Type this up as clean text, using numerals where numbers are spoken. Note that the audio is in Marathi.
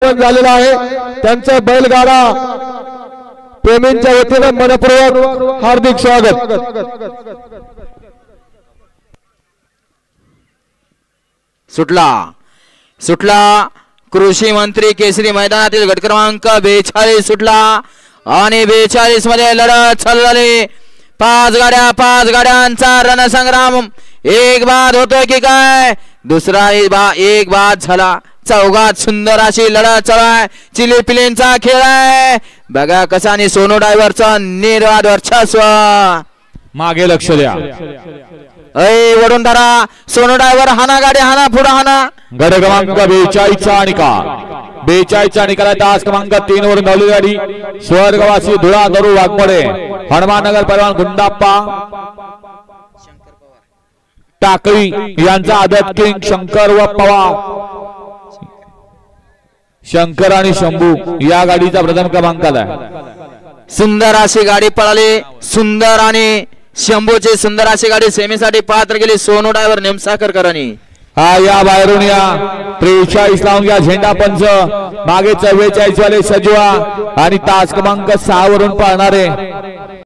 झालेला आहे त्यांचा बैलगाडा प्रेमींच्या वतीने मनपूर्वक हार्दिक स्वागत। सुटला कृषी मंत्री केसरी मैदानातील गट क्रमांक 42 सुटला आणि 42 मध्ये लढत चालू झाली। 5 गाड्यांचा रणसंग्राम एक बाद होतोय की काय? दुसरा एक बाद झाला। चौघात सुंदर अशी लढत चालू आहे। चिली पिलींचा खेळ आहे बघा कसा आणि सोनू ड्रायव्हरचा निर्वाद वर्चस्व। मागे लक्ष द्या ऐ वडून धरा सोनू ड्रायव्हर हाना गाडी हाना पुढे हाना। गट क्रमांक 42 चा निकाल 42 चा निकाल तास क्रमांक 3 वर धावली गाडी स्वर्गवासी धुळा दरू वाघमोडे हनुमाननगर परवान गुंडाप्पा टाकळी यांचा आदत किंग शंकर व पवार शंकर आणि शंभू या गाडीचा प्रथम क्रमांक आला। सुंदर अशी गाडी पळाली सुंदर आणि शंभूची सुंदर अशी गाडी सेमीसाठी पात्र गेली सोनू ड्रायव्हर नेमसाकरकरांनी। हा या बाहेरून या 43 लावून घ्या झेंडा पंच मागे 44 वाले सजवा आणि तास क्रमांक 6 वरून पळणारे